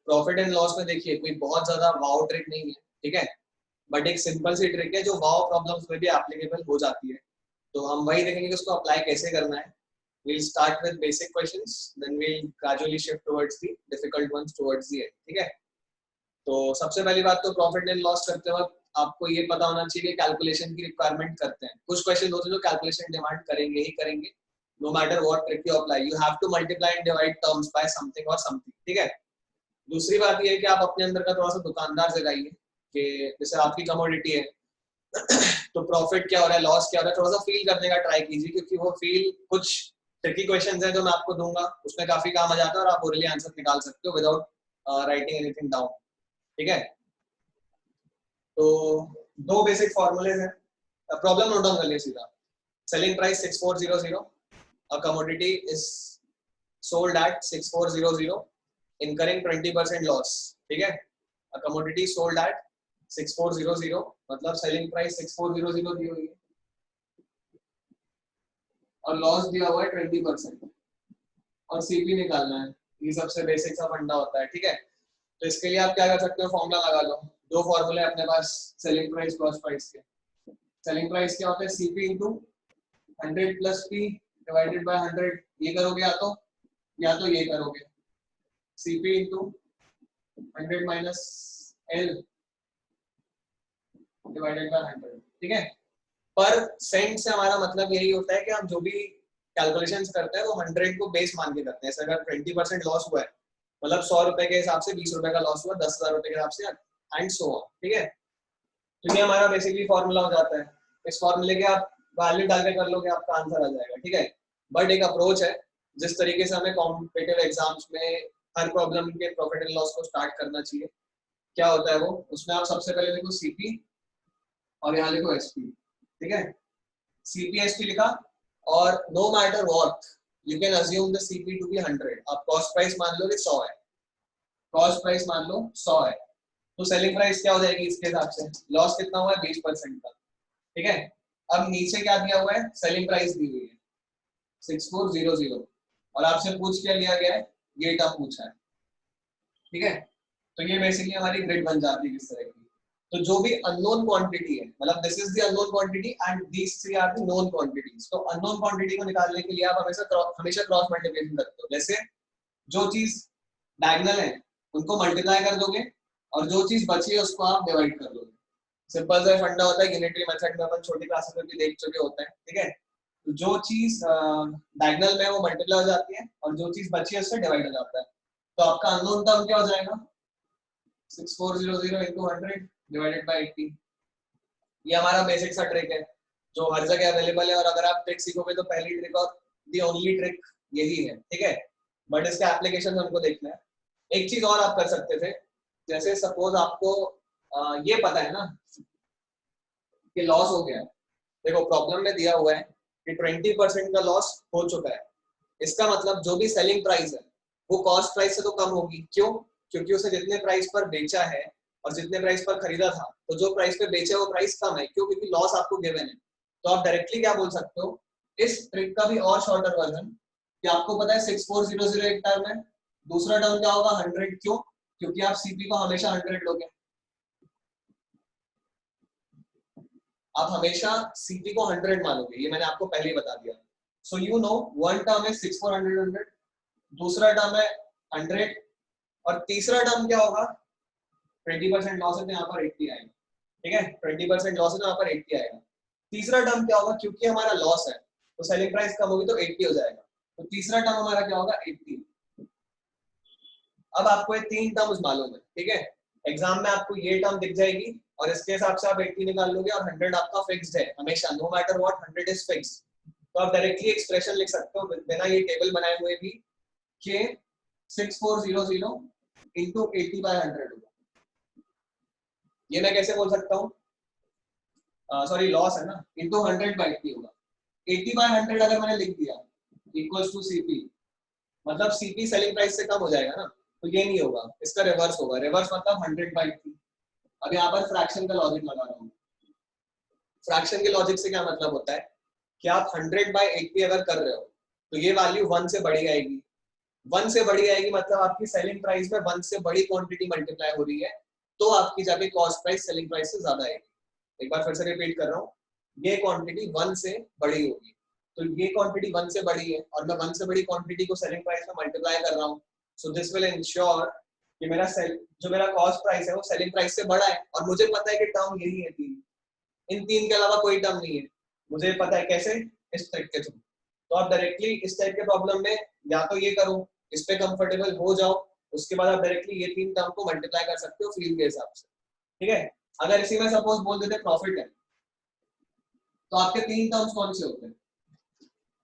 Profit and loss में देखिए कोई बहुत ज्यादा वाव ट्रिक नहीं है, ठीक है, बट एक सिंपल सी ट्रिक है जो वाव प्रॉब्लम्स में भी एप्लीकेबल हो जाती है। तो हम वही देखेंगे कि उसको अप्लाई कैसे करना है। we'll start with basic questions, then we'll gradually shift towards the difficult ones towards the end, ठीक है। तो सबसे पहली बात तो प्रॉफिट एंड लॉस करते वक्त आपको ये पता होना चाहिए कि कैलकुलेशन की रिक्वायरमेंट करते हैं। कुछ क्वेश्चन होते हैं जो कैलकुलेशन डिमांड करेंगे ही करेंगे, no matter what trick you apply, you have to multiply and divide terms by something और समथिंग, ठीक है। दूसरी बात ये है कि आप अपने अंदर का थोड़ा सा दुकानदार जगाइए कि जैसे आपकी कमोडिटी है तो प्रॉफिट क्या हो रहा है, लॉस क्या हो रहा है, थोड़ा सा फील करने का ट्राई कीजिए, क्योंकि वो फील कुछ ट्रिकी क्वेश्चंस हैं जो मैं आपको दूंगा उसमें काफी काम आ जाता है और आप ओरली आंसर निकाल सकते हो विदाउट राइटिंग एनीथिंग डाउन, ठीक है। तो दो बेसिक फॉर्मूलेज हैं, प्रॉब्लम नोट डाउन कर लिया सीधा। Selling price 6400, a commodity is sold at 6400 incurring 20% loss, ठीक है। अ कमोडिटी सोल्ड एट 6400 मतलब सेलिंग प्राइस 6400 दी हुई है और लॉस दिया हुआ है 20% और सीपी निकालना है। ये सबसे बेसिक सा फंडा होता है, ठीक है। तो इसके लिए आप क्या कर सकते हो, फॉर्मूला लगा लो। दो फॉर्मूले अपने पास सेलिंग प्राइस कॉस्ट प्राइस के। सेलिंग प्राइस क्या होता है, CP into 100 plus P divided by 100। ये करोगे या तो ये करोगे, CP into 100 minus L divided by 100, ठीक है। पर सेंट से हमारा मतलब यही होता है कि हम जो भी कैलकुलेशंस करते हैं वो 100 को बेस मान के करते हैं। जैसे अगर 20% लॉस हुआ है मतलब 100 रुपए के हिसाब से 20 रुपए का लॉस हुआ, 10,000 रुपए के हिसाब से एंड सो ऑन, ठीक है। तो ये हमारा बेसिकली फॉर्मूला हो जाता है। इस फॉर्मूले के आप वैल्यू डाल के कर लोगे आपका आंसर आ जाएगा, ठीक है। बट एक अप्रोच है जिस तरीके से हमें कॉम्पिटिटिव एग्जाम्स में हर प्रॉब्लम के प्रॉफिट एंड लॉस को स्टार्ट करना चाहिए। क्या होता है वो, उसमें आप सबसे पहले देखो सीपी और यहाँ लिखो एसपी, ठीक है। सीपीएसपी लिखा और no matter what you can assume the CP to be 100। आप कॉस्ट प्राइस मान लो कि 100 है, कॉस्ट प्राइस मान लो 100 है, तो सेलिंग प्राइस क्या हो जाएगी इसके हिसाब से, लॉस कितना हुआ है 20% का, ठीक है। अब नीचे क्या दिया हुआ है, सेलिंग प्राइस दी हुई है 6400 और आपसे पूछ क्या लिया गया है, ये टर्म पूछा है, ठीक है। तो ये बेसिकली हमारी ग्रिड बन जाती है किस तरह की। तो जो भी अननोन क्वांटिटी है, मतलब this is the unknown quantity and these three are the known quantities. तो अननोन क्वांटिटी को निकालने के लिए आप हमेशा क्रॉस मल्टीप्लिकेशन करते हो। जैसे जो चीज डायगोनल है उनको मल्टीप्लाई कर दोगे और जो चीज बची है उसको आप डिवाइड कर दोगे। सिंपल सा फंडा होता है, यूनिटरी मेथड में अपन छोटी क्लासेस में भी देख चुके होते हैं, ठीक है। तो जो चीज डायगोनल में है वो मल्टीप्लाई हो जाती है और जो चीज बची है उससे डिवाइड हो जाता है। तो आपका अननोन टर्म क्या हो जाएगा, 6400 into 100 divided by 80। ये हमारा बेसिक सा ट्रिक है जो हर जगह अवेलेबल है और अगर आप ट्रिक सीखोगे तो पहली ट्रिक और दी ओनली ट्रिक यही है, ठीक है। बट इसके एप्लीकेशन हमको देखना है। एक चीज और आप कर सकते थे, जैसे सपोज आपको ये पता है ना कि लॉस हो गया है। देखो प्रॉब्लम में दिया हुआ है कि 20% का लॉस हो चुका है। इसका मतलब जो भी सेलिंग प्राइस है वो कॉस्ट प्राइस से तो कम होगी। क्यों, क्योंकि उसे जितने प्राइस पर बेचा है और जितने प्राइस पर खरीदा था, तो जो प्राइस पे बेचा वो प्राइस कम है। क्यों, क्योंकि लॉस आपको गिवन है। तो आप डायरेक्टली क्या बोल सकते हो, इस ट्रिक का भी और शॉर्टर वर्जन कि आपको पता है 6400 एक टर्म है, दूसरा टर्म क्या होगा 100। क्यों, क्योंकि आप सीपी को हमेशा 100 लोगे, आप हमेशा सीपी को 100 मानोगे, ये मैंने आपको पहले ही बता दिया। So you know one term है 6400, दूसरा टर्म है 100 और तीसरा टर्म क्या होगा, 20% लॉस है तो यहाँ पर 80 आएगा, ठीक है। 20% लॉस है तो यहाँ पर 80 आएगा। तीसरा टर्म क्या होगा, क्योंकि हमारा लॉस है तो सेलिंग प्राइस कम होगी तो 80 हो जाएगा। तो तीसरा टर्म हमारा क्या होगा 80। अब आपको ये तीन टर्म्स मालूम है, ठीक है। एग्जाम में आपको ये टर्म दिख जाएगी और इसके हिसाब से आप 80 निकाल लोगे और 100 आपका फिक्स्ड है हमेशा, no matter what 100 is fixed. तो आप डायरेक्टली एक्सप्रेशन लिख सकते हो बिना ये टेबल बनाए हुए भी कि 6400 into 80/100 होगा। ये मैं कैसे बोल सकता हूँ, सॉरी लॉस है ना, into 100/80 होगा। 80/100 अगर मैंने लिख दिया इक्वल्स टू सीपी, मतलब सीपी सेलिंग प्राइस से कम हो जाएगा ना, तो ये नहीं होगा, इसका रिवर्स होगा। रिवर्स मतलब 100/80। अब यहाँ पर फ्रैक्शन का लॉजिक लगा रहा हूँ। फ्रैक्शन के लॉजिक से क्या मतलब होता है कि आप 100/80 अगर कर रहे हो तो ये वैल्यू 1 से बढ़ी आएगी, 1 से बड़ी आएगी मतलब आपकी सेलिंग प्राइस में 1 से बड़ी क्वांटिटी मल्टीप्लाई हो रही है, तो आपकी जाके कॉस्ट प्राइस सेलिंग प्राइस से ज्यादा आएगी। एक बार फिर से रिपीट कर रहा हूँ, ये क्वांटिटी 1 से बड़ी होगी, तो ये क्वांटिटी 1 से बड़ी है और मैं 1 से बड़ी क्वांटिटी को सेलिंग प्राइस में मल्टीप्लाई कर रहा हूँ, सो दिस विल इंश्योर कि मेरा जो मेरा कॉस्ट प्राइस है वो सेलिंग प्राइस से बड़ा है। और मुझे पता है कि टर्म यही है तीन, इन तीन के अलावा कोई टर्म नहीं है, मुझे पता है कैसे, इस ट्रिक के थ्रू। तो आप डायरेक्टली इस टाइप के प्रॉब्लम में या तो ये करो, इस पे कंफर्टेबल हो जाओ, उसके बाद आप डायरेक्टली ये तीन टर्म को मल्टीप्लाई कर सकते हो फील्ड के हिसाब से, ठीक है। अगर इसी में सपोज बोल देते प्रॉफिट है, तो आपके तीन टर्म्स कौन से होते हैं?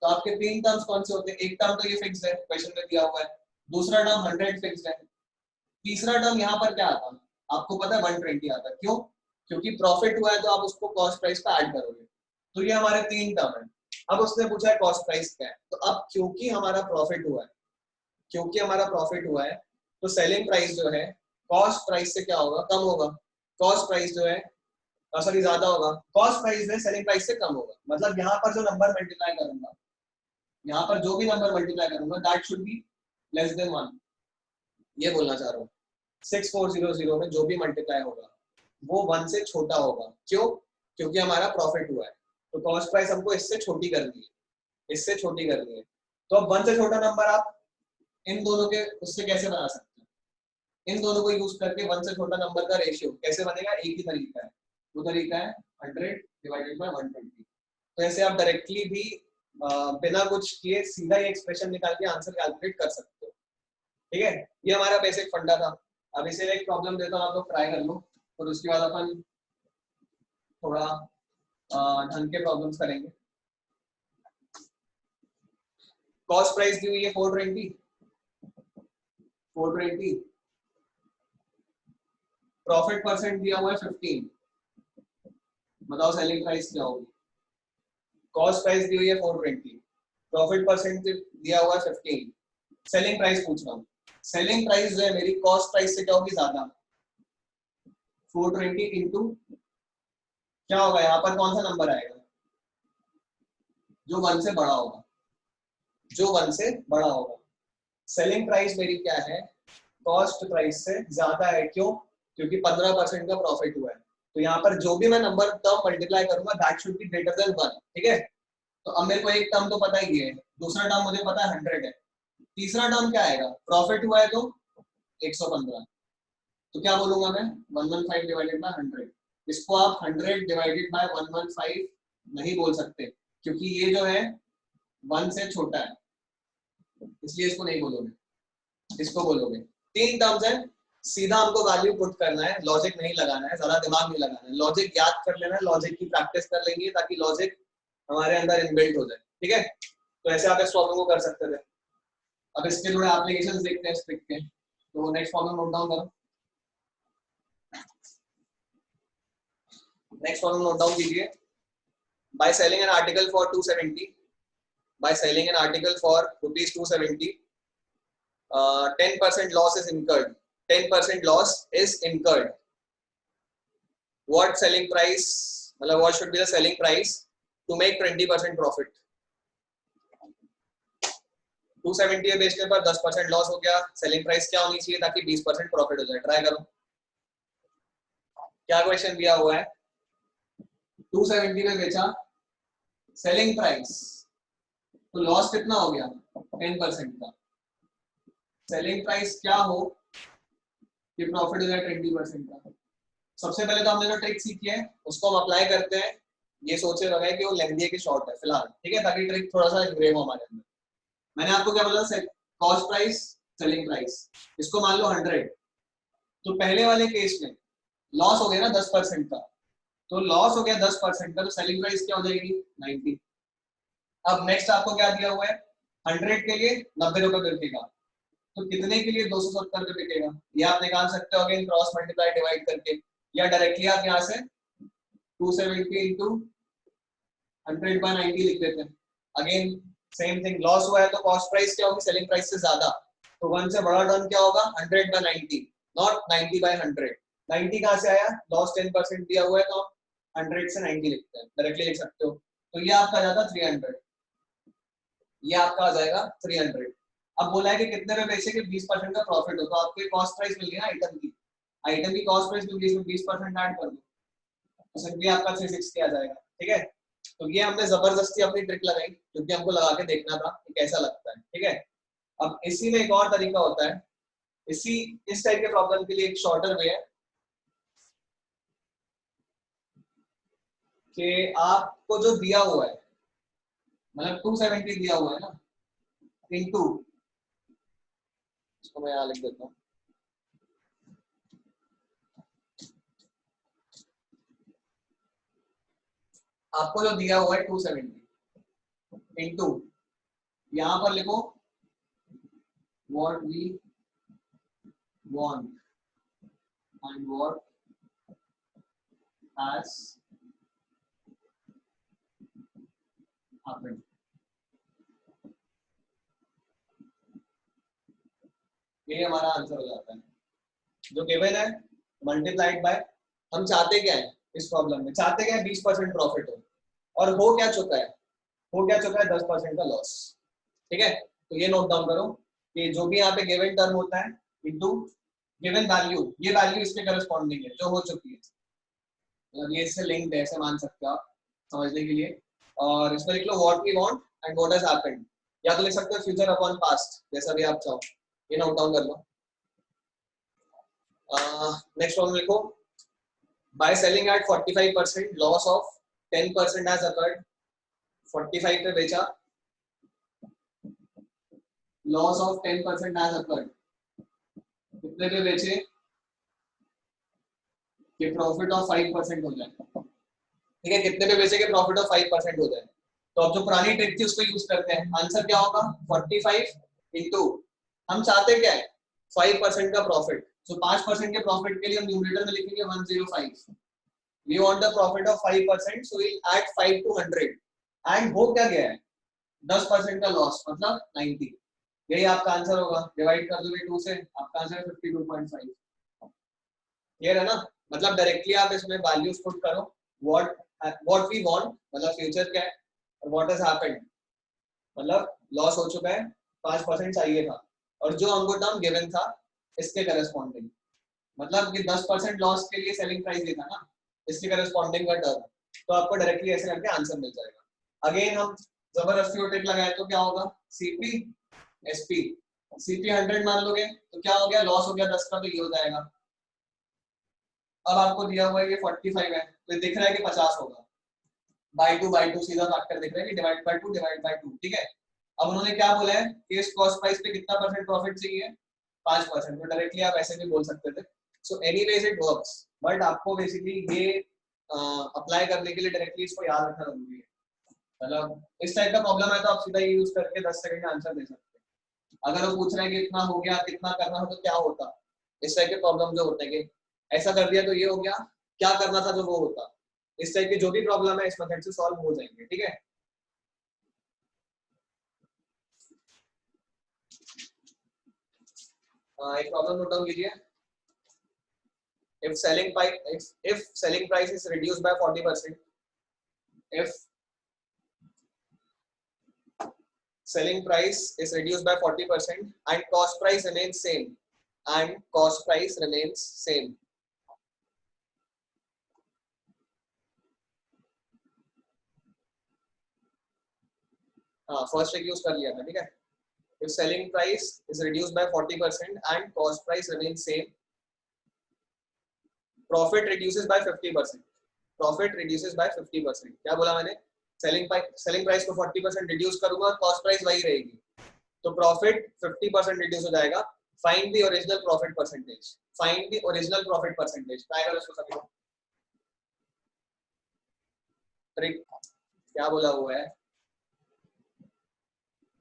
तो आपके तीन टर्म्स कौन से होते हैं? एक टर्म तो ये फिक्स है, क्वेश्चन में दिया हुआ है, दूसरा टर्म 100 फिक्स है, तीसरा टर्म यहाँ पर क्या आता है आपको पता है? 120 आता है। क्यों? क्योंकि प्रॉफिट हुआ है तो आप उसको कॉस्ट प्राइस पे ऐड करोगे। तो ये हमारे तीन टर्म है। अब उसने पूछा है कॉस्ट प्राइस क्या है, तो अब क्योंकि हमारा प्रॉफिट हुआ है, क्योंकि हमारा प्रॉफिट हुआ है, तो सेलिंग प्राइस जो है कॉस्ट प्राइस से क्या होगा? कम होगा। कॉस्ट प्राइस जो है सॉरी ज्यादा होगा, कॉस्ट प्राइस जो है सेलिंग प्राइस से कम होगा। मतलब यहाँ पर जो नंबर मल्टीप्लाई करूंगा, यहाँ पर जो भी नंबर मल्टीप्लाई करूंगा that should be less than 1, ये बोलना चाह रहा हूँ। 6400 में जो भी मल्टीप्लाई होगा वो 1 से छोटा होगा। क्यों? क्योंकि हमारा प्रॉफिट हुआ है, तो कॉस्ट प्राइस हमको इससे छोटी करनी है, इससे छोटी करनी है। तो अब 1 से छोटा नंबर आप इन दोनों के उससे कैसे बना सकते हैं? इन दोनों को यूज करके 1 से छोटा नंबर का रेशियो कैसे बनेगा? एक ही तरीका है, वो तरीका है 100 डिवाइडेड बाय 120। तो ऐसे आप डायरेक्टली भी बिना कुछ किए सीधा ये एक्सप्रेशन निकाल के आंसर कैलकुलेट कर सकते हो, ठीक है। ये हमारा बेसिक फंडा था। अब इसे एक प्रॉब्लम देता हूँ, आप लोग ट्राई कर लो, और उसके बाद अपन थोड़ा ढंग के प्रॉब्लम्स करेंगे। कॉस्ट प्राइस दी हुई है 420, प्रॉफिट परसेंट दिया हुआ है 15, बताओ सेलिंग प्राइस क्या होगी? कॉस्ट प्राइस दी हुई है 420, प्रॉफिट परसेंट दिया हुआ है 15, सेलिंग प्राइस पूछ रहा हूँ। सेलिंग प्राइस जो है मेरी कॉस्ट प्राइस से क्या होगी? ज्यादा। 420 इंटू क्या होगा? यहाँ पर कौन सा नंबर आएगा? जो 1 से बड़ा होगा, जो 1 से बड़ा होगा। सेलिंग प्राइस मेरी क्या है? कॉस्ट प्राइस से ज्यादा है। क्यों? क्योंकि 15% का प्रॉफिट हुआ है। तो यहाँ पर जो भी मैं नंबर टर्म मल्टीप्लाई करूंगा that should be greater than 1, ठीक है। तो अब मेरे को एक टर्म तो पता ही है, दूसरा टर्म मुझे पता है 100 है, तीसरा टर्म क्या आएगा? प्रॉफिट हुआ है तो 115, तो क्या बोलूंगा मैं? 115 डिवाइडेड बाय 100। इसको आप 100 डिवाइडेड बाय 115 नहीं बोल सकते, क्योंकि ये जो है 1 से छोटा है, इसलिए इसको नहीं बोलोगे, इसको बोलोगे। तीन टर्म्स है, सीधा हमको वैल्यू पुट करना है, लॉजिक नहीं लगाना है, ज्यादा दिमाग नहीं लगाना है, लॉजिक याद कर लेना है, लॉजिक की प्रैक्टिस कर लेंगे ताकि लॉजिक हमारे अंदर इनबिल्ट हो जाए, ठीक है। तो ऐसे आप इस प्रॉब्लम को कर सकते थे। अब इसके थोड़े एप्लीकेशंस देखते हैं इस ट्रिक के। तो नेक्स्ट प्रॉब्लम नोट डाउन करो, नेक्स्ट प्रॉब्लम नोट डाउन कीजिए। By selling an article for 270, by selling an article for rupees 270, 10% loss is incurred, 10% loss is incurred. What selling price, मतलब what should be the selling price to make 20% profit? 270 बेचने पर 10% loss हो गया, selling price क्या होनी चाहिए ताकि 20% profit हो जाए? ट्राई करो, क्या क्वेश्चन दिया हुआ है? 270 में बेचा, सेलिंग प्राइस, तो लॉस कितना हो गया? 10% का। सेलिंग प्राइस क्या हो कि प्रॉफिट हो जाए 20% का? सबसे पहले तो हमने जो ट्रिक सीखी है उसको हम अप्लाई करते हैं, ये सोचे रहे कि वो लेंदी है कि शॉर्ट है फिलहाल, ठीक है, ताकि ट्रिक थोड़ा सा इंग्रेव हो हमारे अंदर। मैंने आपको क्या बोला? कॉस्ट प्राइस, सेलिंग प्राइस, इसको मान लो 100, तो पहले वाले केस में लॉस हो गया ना 10% का, तो लॉस हो गया 10% का, तो सेलिंग प्राइस क्या हो जाएगी? 90। अब नेक्स्ट आपको क्या दिया हुआ है? 100 के लिए 90 रुपए बिकेगा, तो कितने के लिए 270 रुपए बिकेगा? ये आप निकाल सकते हो अगेन क्रॉस मल्टीप्लाई डिवाइड करके, या डायरेक्टली आप यहाँ से 270 इंटू 100/90 लिख देते हैं। अगेन सेम थिंग, लॉस हुआ है तो कॉस्ट प्राइस क्या होगी? सेलिंग प्राइस से ज्यादा, तो 1 से बड़ा टर्म क्या होगा? 100/90, नॉट 90/100। 90 कहाँ से आया? लॉस 10% दिया हुआ है तो 100 से 90 लिखते हैं, डायरेक्टली लिख सकते हो। तो ये आपका आ जाता 300, ये आपका आ जाएगा 300। अब बोला है कि कितने में बेचे कि 20% का प्रॉफिट हो, तो आपको कॉस्ट प्राइस मिल गई ना आइटम की कॉस्ट प्राइस मिल गई, इसमें 20% ऐड कर दो तो सिंपली आपका 360 आ जाएगा। ठीक है, तो ये हमने जबरदस्ती अपनी ट्रिक लगाई क्योंकि हमको लगा के देखना था कि कैसा लगता है। ठीक है, अब इसी में एक और तरीका होता है, इस टाइप के प्रॉब्लम के लिए एक शॉर्टर वे है कि आपको जो दिया हुआ है, मतलब 270 दिया हुआ है ना, इनटू, इसको मैं यहाँ लिख देता हूँ, आपको जो दिया हुआ है 270 इनटू, यहाँ पर लिखो what we want and what has happened। ये हमारा आंसर हो जाता है, जो गिवन है मल्टीप्लाइड बाय, हम चाहते क्या है इस प्रॉब्लम में, चाहते क्या है 20% प्रॉफिट हो, और हो क्या चुका है, 10% का लॉस। ठीक है, तो ये नोट डाउन करो कि जो भी यहाँ पे गिवन टर्म होता है इनटू गिवन वैल्यू, ये वैल्यू इसके करस्पॉन्डिंग है जो हो चुकी है, मतलब ये इससे लिंक्ड है, ऐसे मान सकते हो आप समझने के लिए। और इसमें लिख लो what we want and what has happened, या तो लिख सकते हो फ्यूचर अपॉन पास्ट, जैसा भी आप चाहो, ये नोट डाउन कर लो। नेक्स्ट प्रॉब्लम लिखो, by selling at 45% loss of 10% has occurred, 45 पे बेचा, लॉस ऑफ 10% हैज अकर्ड, कितने पे बेचे कि प्रॉफिट ऑफ 5% हो जाए। ठीक है, कितने पे बेचे कि प्रॉफिट ऑफ 5% हो जाए, तो अब जो पुरानी ट्रिक थी उसको यूज करते हैं, आंसर क्या होगा 45 इंटू, हम चाहते क्या है 5% का प्रॉफिट, तो 5% के प्रॉफिट के लिए हम न्यूमरेटर में लिखेंगे 105, we want the profit of 5%, so we add 5 to 100 and हो क्या गया है 10% का लॉस मतलब 90, यही आपका आंसर होगा, डिवाइड कर दोगे 2 से, आपका आंसर 52.5। क्लियर है ना, मतलब डायरेक्टली आप इसमें वैल्यूज पुट करो, व्हाट वी वांट मतलब फ्यूचर क्या है, और व्हाट हैज हैपेंड मतलब लॉस हो चुका है 5% चाहिए था, और जो हमको टर्म गिवन था इसके करस्पॉन्डिंग, मतलब कि 10% लॉस के लिए सेलिंग प्राइस देता ना, इसके करस्पॉन्डिंग का टर्म, तो आपको डायरेक्टली ऐसे करके आंसर मिल जाएगा। अगेन हम जबरदस्ती ट्रिक लगाए तो क्या होगा, सीपी एसपी, सीपी 100 मान लोगे तो क्या हो गया, लॉस हो गया 10 का, तो ये हो जाएगा। अब आपको दिया हुआ है ये 45 है, तो दिख रहा है कि 50 होगा, बाई टू सीधा फैक्टर दिख रहा है कि डिवाइड बाय 2, ठीक है। अब उन्होंने क्या बोला है कि इस कॉस्ट प्राइस पे कितना परसेंट प्रॉफिट चाहिए, 5%, तो डायरेक्टली आप ऐसे भी बोल सकते थे। So anyways it works, but आपको बेसिकली ये अप्लाई करने के लिए डायरेक्टली इसको याद रखना जरूरी है, मतलब इस टाइप का प्रॉब्लम है तो आप सीधा ये यूज करके 10 सेकंड में आंसर दे सकते हैं। अगर वो पूछ रहे हैं कि इतना हो गया कितना करना हो तो क्या होता, इस टाइप के प्रॉब्लम जो होते हैं कि ऐसा कर दिया तो ये हो गया, क्या करना था जो वो होता, इस टाइप की जो भी प्रॉब्लम है इस मेथड से सॉल्व हो जाएंगे। ठीक है, एक प्रॉब्लम नोट डाउन कीजिए, if selling price is reduced by 40%, if selling price is reduced by 40% and cost price remains same, and cost price remains same, हाँ फर्स्ट ट्रिक यूज कर लिया था। ठीक है, if selling price is reduced by 40% and cost price remains same, profit reduces by 50%, profit reduces by 50%, क्या बोला मैंने, selling price को 40% रिड्यूस करूंगा और कॉस्ट प्राइस वही रहेगी, तो प्रॉफिट 50% रिड्यूस हो जाएगा। Find the original profit percentage, find the original profit percentage, try करो इसको सभी। ट्रिक क्या बोला हुआ है,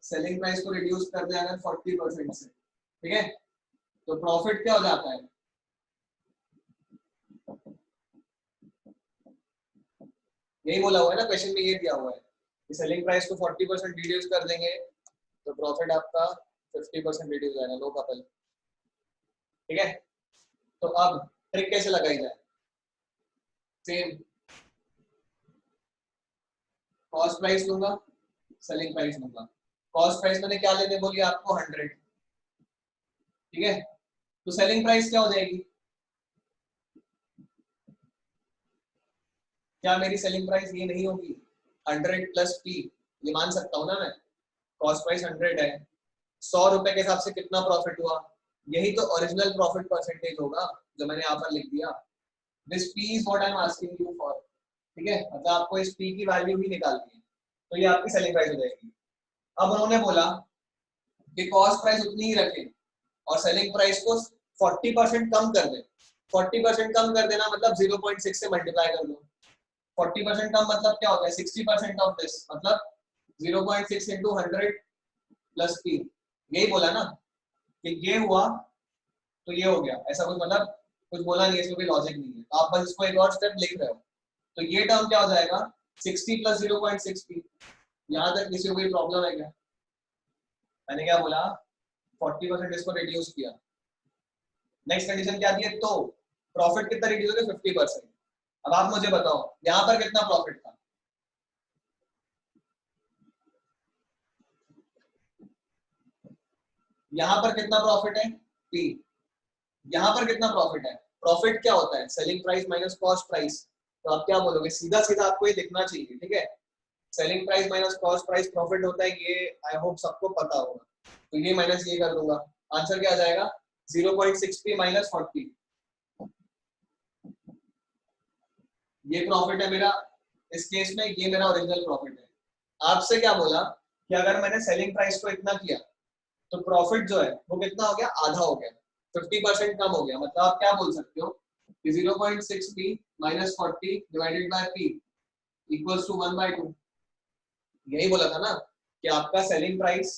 सेलिंग प्राइस को रिड्यूस कर दिया अगर 40% से, ठीक है, तो प्रॉफिट क्या हो जाता है, यही बोला हुआ है ना क्वेश्चन में, ये दिया हुआ है कि सेलिंग प्राइस को 40% रिड्यूस कर देंगे तो प्रॉफिट आपका 50% रिड्यूस हो जाएगा, लो कपल। ठीक है, तो अब ट्रिक कैसे लगाई जाए, सेम कॉस्ट प्राइस लूंगा, सेलिंग प्राइस लूंगा, कॉस्ट प्राइस मैंने क्या लेने बोली आपको 100, ठीक है, तो सेलिंग प्राइस क्या हो जाएगी, क्या मेरी सेलिंग प्राइस ये नहीं होगी 100 प्लस पी, ये मान सकता हूँ ना मैं, कॉस्ट प्राइस 100 है, 100 रुपए के हिसाब से कितना प्रॉफिट हुआ, यही तो ओरिजिनल प्रॉफिट परसेंटेज होगा जो मैंने यहाँ पर लिख दिया। This P is what I am asking you for, ठीक है, मतलब आपको इस पी की वैल्यू भी निकालनी है, तो ये आपकी सेलिंग प्राइस हो जाएगी। अब उन्होंने बोला कि कॉस्ट प्राइस उतनी ही रखें और सेलिंग प्राइस को 40% कम कर दें। 40% कम कर देना मतलब 0.6 से मल्टीप्लाई कर लो। 40% कम मतलब क्या होता है, 60% ऑफ दिस, मतलब 0.6 इंटू 100 प्लस पी, यही बोला ना कि ये हुआ तो ये हो गया, ऐसा कुछ मतलब कुछ बोला नहीं है, इसमें कोई लॉजिक नहीं है, आप बस इसको एक और स्टेप लिख रहे हो, तो ये टर्म क्या हो जाएगा 60 प्लस 0.6 पी। यहाँ तक किसी को कोई प्रॉब्लम है क्या, मैंने क्या बोला 40% इसको रिड्यूस किया, नेक्स्ट कंडीशन क्या दी है, तो प्रॉफिट कितना रिड्यूस हो गया 50%। अब आप मुझे बताओ यहाँ पर कितना प्रॉफिट था, यहाँ पर कितना प्रॉफिट है पी, यहाँ पर कितना प्रॉफिट है, प्रॉफिट क्या होता है selling price minus cost price, तो आप क्या बोलोगे, सीधा सीधा आपको ये लिखना चाहिए, ठीक है, selling price minus cost price profit होता है, ये आई होप सबको पता होगा, तो ये माइनस ये कर दूंगा, आंसर क्या आ जाएगा 0.6 पी माइनस 40, ये प्रॉफिट है मेरा, इस केस में ये मेरा ओरिजिनल प्रॉफिट है। आपसे क्या बोला कि अगर मैंने सेलिंग प्राइस को इतना किया तो प्रॉफिट जो है वो कितना हो गया, आधा हो गया, 50% कम हो गया, मतलब आप क्या बोल सकते हो कि 0.6 P minus 40 divided by P equals to 1/2, यही बोला था ना कि आपका सेलिंग प्राइस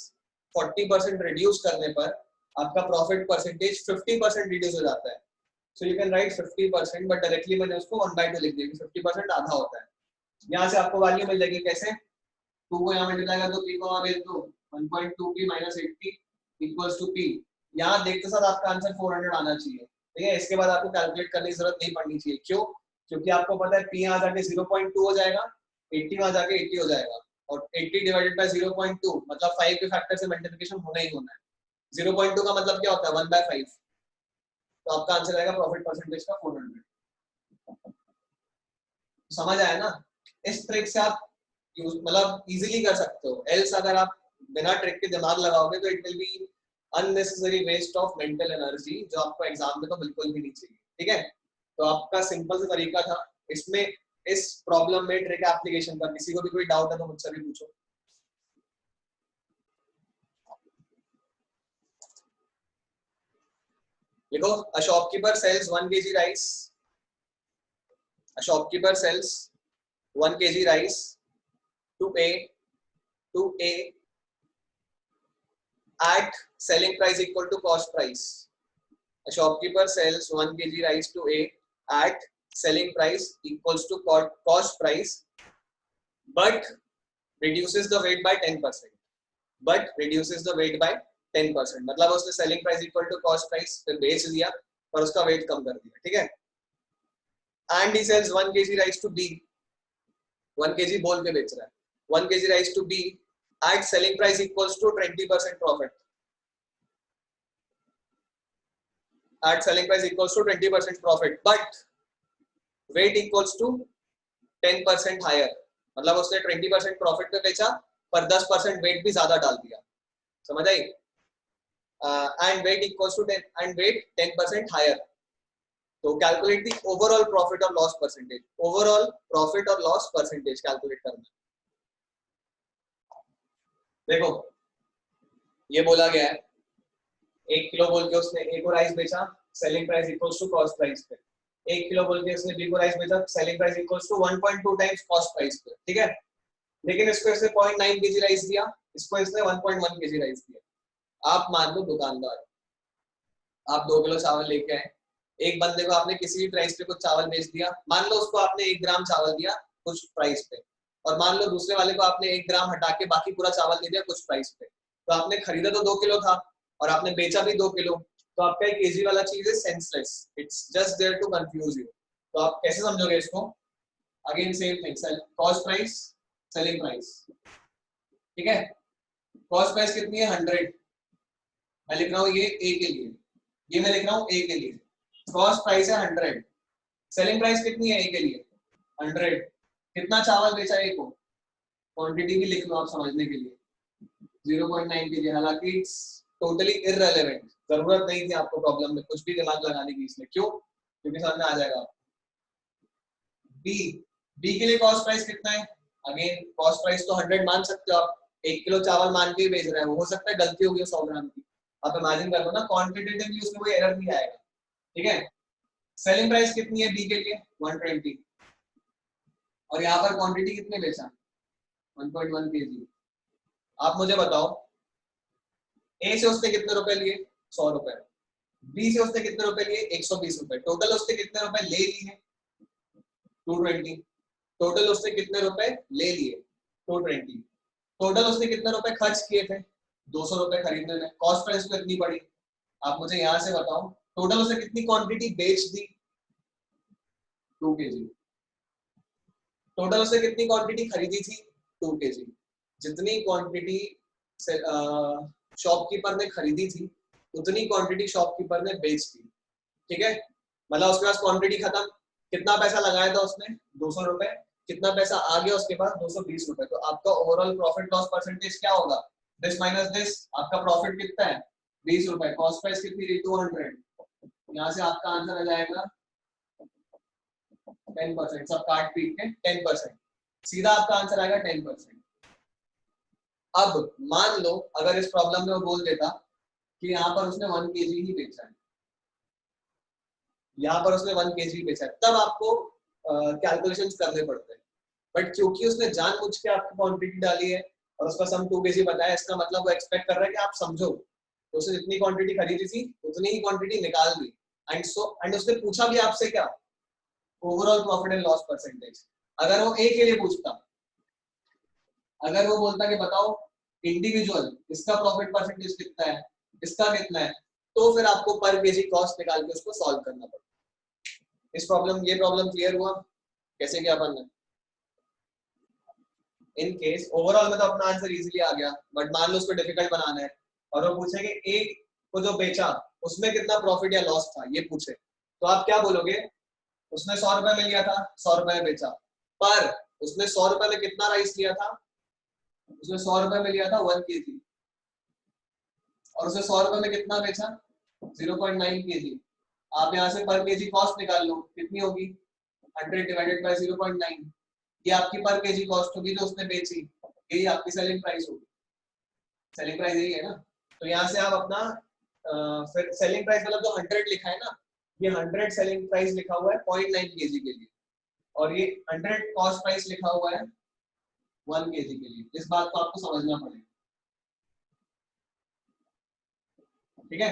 40% रिड्यूस करने पर आपका प्रॉफिट परसेंटेज 50% रिड्यूस हो जाता है, so you can write 50%, but directly मैंने उसको 1/2 लिख दिया, 50% आधा होता है। यहाँ से आपको वैल्यू मिल जाएगी कैसे, 2 को यहाँ मल्टीप्लाई कर दो, p को वहाँ भेज दो, 1.2 p minus 80 equals to p, यहाँ देखते साथ आपका आंसर 400 आना चाहिए, ठीक है, इसके बाद आपको कैलकुलेट करने की जरूरत नहीं पड़नी चाहिए, क्यों, क्योंकि आपको पता है p यहाँ जाके 0.2 हो जाएगा, 80 वहाँ जाके 80 हो जाएगा, और 80 डिवाइडेड बाय 0.2 मतलब 5 के फैक्टर से मल्टीप्लिकेशन होना ही होना है, 0.2 का मतलब क्या होता है 1/5, तो आपका आंसर आएगा प्रॉफिट परसेंटेज का 400। समझ आया ना, इस ट्रिक से आप मतलब इजीली कर सकते हो, एल्स अगर आप बिना ट्रिक के दिमाग लगाओगे तो it will be unnecessary waste of mental energy, जो आपको एग्जाम में तो बिल्कुल भी नहीं चाहिए, ठीक है, तो आपका सिंपल सा तरीका था इसमें, इस प्रॉब्लम में ट्रिक एप्लीकेशन का, किसी को भी कोई डाउट है तो मुझसे भी पूछो। देखो, a shopkeeper sells 1 kg rice, a shopkeeper sells 1 kg rice to A at selling price equal to cost price. A shopkeeper sells 1 kg rice to A at selling price equals to cost price, but reduces the weight by 10%. But reduces the weight by 10%. मतलब उसने selling price equal to cost price पे बेच दिया पर उसका weight कम कर दिया, ठीक है। And he sells 1 kg rice to B. 1 kg बोल के बेच रहा है, 1 kg rice to B at selling price equals to 20% profit. At selling price equals to 20% profit, but weight equals to 10% higher. मतलब उसने 20% प्रॉफिट पे बेचा पर 10% वेट भी ज्यादा डाल दिया, समझ आई, and weight equals to 10 and weight 10% higher, तो कैलकुलेट द ओवरऑल प्रॉफिट और लॉस परसेंटेज, ओवरऑल प्रॉफिट और लॉस परसेंटेज कैलकुलेट करना। देखो ये बोला गया है 1 किलो बोल के उसने ए को राइस बेचा, selling price equals to cost price पे, 1 किलो बोल के उसने बी को राइस बेचा, selling price equals to 1.2 times cost price पे, ठीक है, लेकिन इसको इसने 0.9 केजी राइस दिया, इसको इसने 1.1 केजी राइस दिया। आप मान लो दुकानदार, आप 2 किलो चावल लेके आए, एक बंदे को आपने किसी भी प्राइस पे कुछ चावल बेच दिया, मान लो उसको आपने 1 ग्राम चावल दिया कुछ प्राइस पे, और मान लो दूसरे वाले को आपने 1 ग्राम हटा के बाकी पूरा चावल दे दिया कुछ प्राइस पे, तो आपने खरीदा तो 2 किलो था और आपने बेचा भी 2 किलो, तो आपका एक केजी वाला चीज है senseless, it's just there to confuse you. तो आप कैसे समझोगे इसको, again same thing, cost price selling price, ठीक है, कॉस्ट प्राइस कितनी है 100, मैं लिख रहा हूँ ये ए के लिए, ये मैं लिख रहा हूँ ए के लिए, कॉस्ट प्राइस है 100, सेलिंग प्राइस कितनी है ए के लिए 100, कितना चावल बेचा ए को, क्वांटिटी भी लिख लो आप समझने के लिए 0.9 kg, हालांकि टोटली इररेलेवेंट, जरूरत नहीं थी आपको प्रॉब्लम में कुछ भी दिमाग लगाने की इसमें, क्यों, क्योंकि सामने आ जाएगा। बी, बी के लिए कॉस्ट प्राइस कितना है, अगेन कॉस्ट प्राइस तो 100 मान सकते हो आप, 1 किलो चावल मान के ही बेच रहे हैं, हो सकता है गलती हो गई 100 ग्राम की, आप इमेजिन कर लो ना, क्वांटिटेटिवली उसमें कोई एरर नहीं आएगा, ठीक है। सेलिंग प्राइस कितनी है बी के लिए 120, और यहाँ पर क्वांटिटी कितने बेचा 1.1 kg। आप मुझे बताओ ए से उसने कितने रुपए लिए 100 रुपए, बी से उसने कितने रुपए लिए 120 रुपए, टोटल उसने कितने रुपए ले लिए 220, टोटल उसने कितने रुपए ले लिए 220, टोटल उसने कितने रुपए खर्च किए थे 200 रुपए खरीदने में, कॉस्ट प्राइस तो इतनी पड़ी। आप मुझे यहाँ से बताओ टोटल उसने कितनी क्वांटिटी बेच दी 2 kg, टोटल उसने कितनी क्वांटिटी खरीदी थी 2 kg, जितनी क्वांटिटी शॉपकीपर ने खरीदी थी उतनी क्वांटिटी शॉपकीपर ने बेच दी, ठीक है। मतलब उसके पास क्वांटिटी खत्म, कितना पैसा लगाया था उसने 200 रुपए, कितना पैसा आ गया उसके पास 220 रुपए, तो आपका ओवरऑल प्रॉफिट लॉस परसेंटेज क्या होगा, दिस माइनस दिस, आपका प्रॉफिट कितना है 20 रुपए, कॉस्ट प्राइस कितनी थी 200, यहाँ से आपका आंसर आ जाएगा 10%, सब काट पीट के 10%, सीधा आपका आंसर आएगा 10%। अब मान लो अगर इस प्रॉब्लम में वो बोल देता कि यहाँ पर उसने 1 kg ही बेचा है, यहाँ पर उसने 1 kg बेचा है, तब आपको कैलकुलेशंस करने पड़ते हैं, बट क्योंकि उसने जानबूझ के आपको क्वांटिटी डाली है और उसका सम 2 kg बताया, इसका मतलब वो एक्सपेक्ट कर रहा है कि आप समझो, तो उसने जितनी क्वांटिटी खरीदी थी उतनी ही क्वांटिटी निकाल दी, एंड उसने पूछा भी आपसे क्या, overall profit and loss percentage. अगर वो ए के लिए पूछता, अगर वो बोलता कि बताओ इंडिविजुअल इसका प्रॉफिट परसेंटेज कितना है, इसका कितना है, तो फिर आपको पर केजी कॉस्ट निकाल के उसको सॉल्व करना पड़ेगा। इस प्रॉब्लम, ये प्रॉब्लम क्लियर हुआ कैसे क्या बनना है। इन केस ओवरऑल में तो अपना आंसर इजीली आ गया, बट मान लो उसको डिफिकल्ट बनाना है और वो पूछे कि एक को जो बेचा उसमें कितना प्रॉफिट या लॉस था, ये पूछे, तो आप क्या बोलोगे, उसने 100 रुपए में लिया था 100 रुपए में बेचा, पर उसने 100 रुपए में कितना राइस लिया था, उसने 100 रुपए में लिया था 1 kg, और उसने 100 रुपए में कितना बेचा 0.9 kg। आप यहाँ से पर केजी कॉस्ट निकाल लो, कितनी होगी 100 डिवाइडेड बाय 0.9, ये आपकी पर केजी कॉस्ट होगी जो उसने बेची, यही आपकी सेलिंग प्राइस होगी, सेलिंग प्राइस यही है ना। तो यहाँ से आप अपना फिर सेलिंग प्राइस मतलब जो 100 लिखा है ना, ये 100 सेलिंग प्राइस लिखा हुआ है 0.9 kg के लिए, और ये 100 कॉस्ट प्राइस लिखा हुआ है 1 kg के लिए, इस बात को आपको समझना पड़ेगा, ठीक है।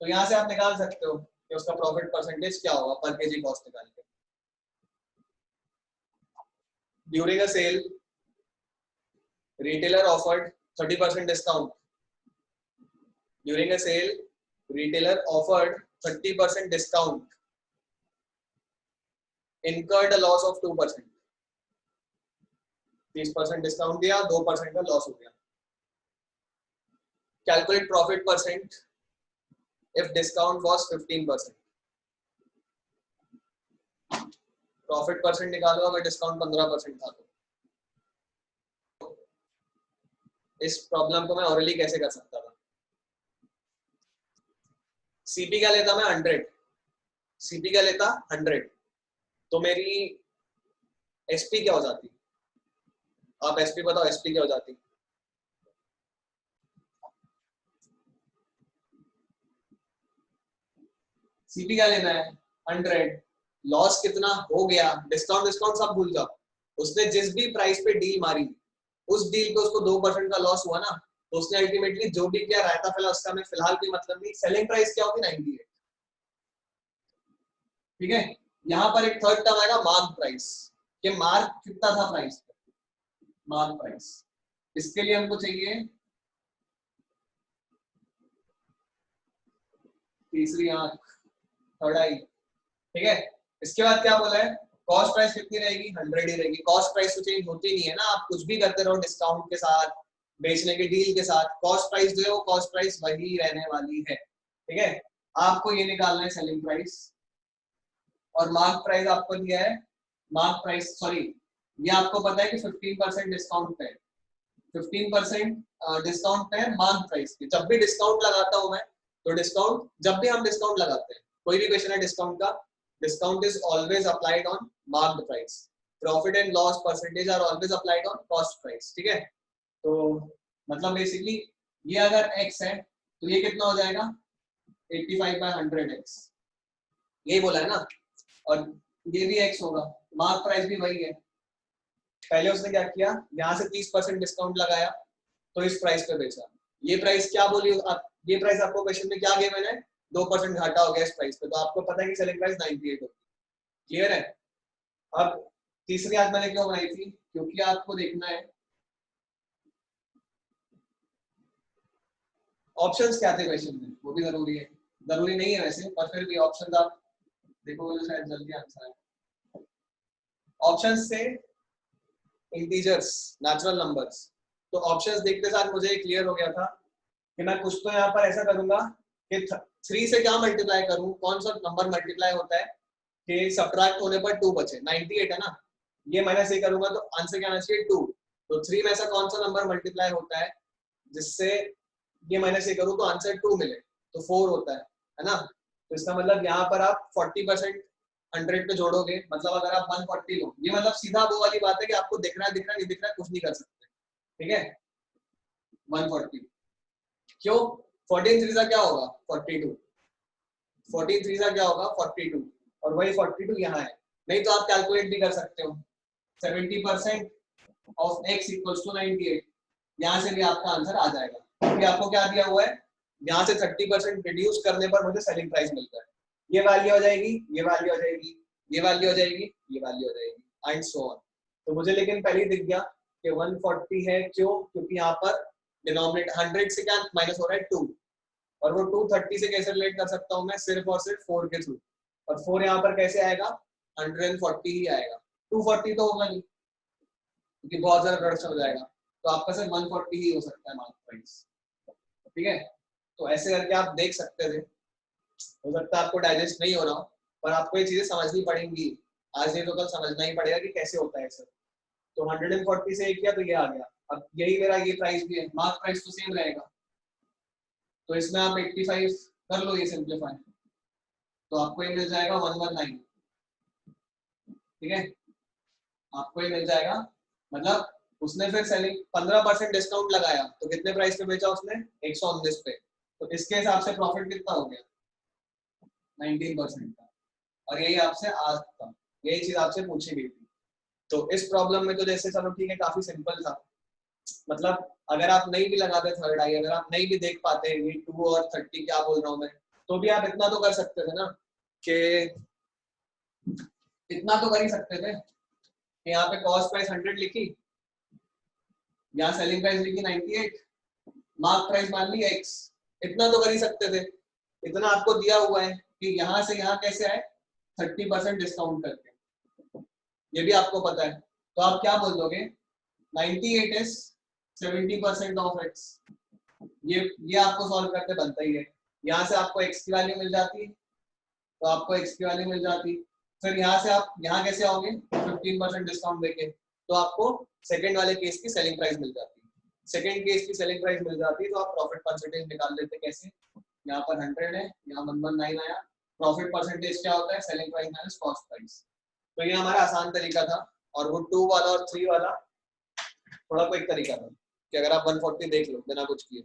तो यहाँ से आप निकाल सकते हो कि उसका प्रॉफिट परसेंटेज क्या होगा पर केजी कॉस्ट निकाल के। During a sale retailer offered 30% discount, during a sale retailer offered 30% discount, incurred a loss of 2%, 30% discount दिया 2% का लॉस हो गया। Calculate profit percent if discount was 15%, profit percent निकालो अगर डिस्काउंट 15% था तो। इस प्रॉब्लम को मैं ऑरली कैसे कर सकता था, सीपी क्या लेता मैं 100, सीपी क्या लेता 100, तो मेरी एसपी क्या हो जाती, आप एसपी बताओ एसपी क्या हो जाती, सीपी क्या लेना है 100, लॉस कितना हो गया, डिस्काउंट डिस्काउंट सब भूल जाओ, उसने जिस भी प्राइस पे डील मारी उस डील पे उसको 2% का लॉस हुआ ना, तो उसने अल्टीमेटली जो भी किया रायता फैला उसका में फिलहाल कोई मतलब नहीं, सेलिंग प्राइस क्या होगी 98, ठीक है। यहाँ पर एक थर्ड टर्म आएगा मार्क प्राइस, कि मार्क कितना था प्राइस, मार्क प्राइस, इसके लिए हमको चाहिए तीसरी आंख, थर्ड आई, ठीक है। इसके बाद क्या बोला है, कॉस्ट प्राइस कितनी रहेगी 100 ही रहेगी, कॉस्ट प्राइस तो चेंज होती नहीं है ना, आप कुछ भी करते रहो डिस्काउंट के साथ बेचने के डील के साथ कॉस्ट प्राइस जो है वो कॉस्ट प्राइस वही रहने वाली है, ठीक है। आपको ये निकालना है सेलिंग प्राइस, और मार्क प्राइस आपको दिया है, मार्क प्राइस सॉरी ये आपको पता है कि 15% डिस्काउंट पे, 15% डिस्काउंट पे है मार्क प्राइस की। जब भी डिस्काउंट लगाता हूं मैं, तो डिस्काउंट जब भी हम डिस्काउंट लगाते हैं, कोई भी क्वेश्चन है डिस्काउंट का, discount is always applied on marked price, profit and loss percentage are always applied on cost price, ठीक है। तो मतलब बेसिकली ये अगर x है तो ये कितना हो जाएगा 85/100x, यही बोला है ना, और ये भी x होगा, मार्क प्राइस भी वही है। पहले उसने क्या किया, यहाँ से 30% डिस्काउंट लगाया तो इस प्राइस पे बेचा। ये प्राइस क्या बोली आप, ये प्राइस आपको क्वेश्चन में क्या गिवन है, 2% घाटा हो गया इस प्राइस पे, तो आपको पता है कि सेलिंग प्राइस 98 होगी। क्लियर है। अब तीसरी आज मैंने क्यों बनाई थी, क्योंकि आपको देखना है ऑप्शंस क्या थे क्वेश्चन में, वो भी जरूरी है, जरूरी नहीं है वैसे, पर फिर भी ऑप्शंस आप देखोगे तो शायद जल्दी आंसर आए। ऑप्शंस से इंटीजर्स, नेचुरल नंबर्स, तो ऑप्शंस देखते साथ मुझे क्लियर हो गया था कि मैं कुछ तो यहाँ पर ऐसा करूंगा कि 3 से क्या मल्टीप्लाई करूं, कौन सा नंबर मल्टीप्लाई होता है कि सब्ट्रैक्ट होने पर 2 बचे, 98 है ना, ये माइनस ये करूंगा तो आंसर क्या आना चाहिए 2, तो 3 में ऐसा कौन सा नंबर मल्टीप्लाई होता है जिससे ये माइनस ये करूं तो आंसर 2 मिले, तो 4 होता है ना। तो इसका मतलब यहाँ पर आप 40% 100 पे जोड़ोगे, मतलब अगर आप 140 लो, ये मतलब सीधा वो वाली बात है कि आपको दिख रहा है, दिख रहा है, नहीं दिख रहा है, कुछ नहीं कर सकते, ठीक है। 140 क्यों, 14 3 क्या होगा 42, 14 3 क्या होगा 42, और वही 42 यहाँ है। नहीं तो आप कैलकुलेट भी कर सकते हो, 70% ऑफ x इक्वल्स टू 98, यहाँ से भी आपका आंसर आ जाएगा, क्योंकि आपको क्या दिया हुआ है, यहाँ से 30% रिड्यूस करने पर मुझे सेलिंग प्राइस मिलता है, ये वैल्यू हो जाएगी, ये वैल्यू हो जाएगी, ये वैल्यू हो जाएगी, ये वैल्यू हो जाएगी एंड सो ऑन। तो मुझे लेकिन पहले ही दिख गया कि 140 है, क्यों, क्योंकि यहाँ पर डिनोमिनेटर 100 से क्या माइनस हो रहा है 2, और वो 230 से कैसे रिलेट कर सकता हूँ मैं, सिर्फ और सिर्फ 4 के थ्रू, और 4 यहाँ पर कैसे आएगा 140 ही आएगा, 240 तो होगा नहीं क्योंकि बहुत ज्यादा प्रोडक्शन हो जाएगा, तो आपका सिर्फ 140 ही हो सकता है मार्क प्राइस, ठीक है। तो ऐसे करके आप देख सकते थे, हो सकता है आपको डाइजेस्ट नहीं हो रहा हो, पर आपको ये चीजें समझनी पड़ेंगी, आज नहीं तो कल समझना ही पड़ेगा कि कैसे होता है सर। तो 140 से एक किया तो ये आ गया, अब यही मेरा ये प्राइस भी है, मार्क प्राइस तो सेम रहेगा, तो इसमें आप 85 कर लो ये सिंप्लीफाई, तो आपको ये मिल जाएगा 119, ठीक है, आपको ये मिल जाएगा। मतलब उसने फिर सेलिंग 15% डिस्काउंट लगाया तो कितने प्राइस पे बेचा उसने 119 पे, तो इसके हिसाब से प्रॉफिट कितना हो गया 19% का, और यही आपसे आज था, यही चीज आपसे पूछी गई थी। तो इस प्रॉब्लम में तो जैसे चलो ठीक है काफी सिंपल था, मतलब अगर आप नहीं भी लगाते थर्ड आई, अगर आप नहीं भी देख पाते ये 2 और 30 क्या बोल रहा हूँ मैं, तो भी आप इतना तो कर सकते थे ना, कि इतना तो कर ही सकते थे कि यहाँ पे कॉस्ट प्राइस 100 लिखी, यहाँ सेलिंग प्राइस लिखी 98, मार्क प्राइस मान ली x, इतना तो कर ही सकते थे। इतना आपको दिया हुआ है कि यहाँ से यहाँ कैसे आए 30% डिस्काउंट करके, ये भी आपको पता है, तो आप क्या बोल दोगे 98 इज 70% ऑफ x, ये आपको सॉल्व करते बनता ही है। यहाँ से आपको x की वैल्यू मिल जाती, तो आपको x की वैल्यू मिल जाती, फिर यहाँ से आप यहाँ कैसे आओगे 15% डिस्काउंट देके, तो आपको सेकंड वाले केस की सेलिंग प्राइस मिल जाती है, सेकंड केस की सेलिंग प्राइस मिल जाती है, तो आप प्रॉफिट परसेंटेज निकाल लेते कैसे, यहाँ पर 100 है, यहाँ 119 आया, प्रॉफिट परसेंटेज क्या होता है selling price minus cost price. तो ये हमारा आसान तरीका था, और वो 2 वाला और 3 वाला थोड़ा क्विक तरीका था कि अगर आप 140 देख लो बिना कुछ किए।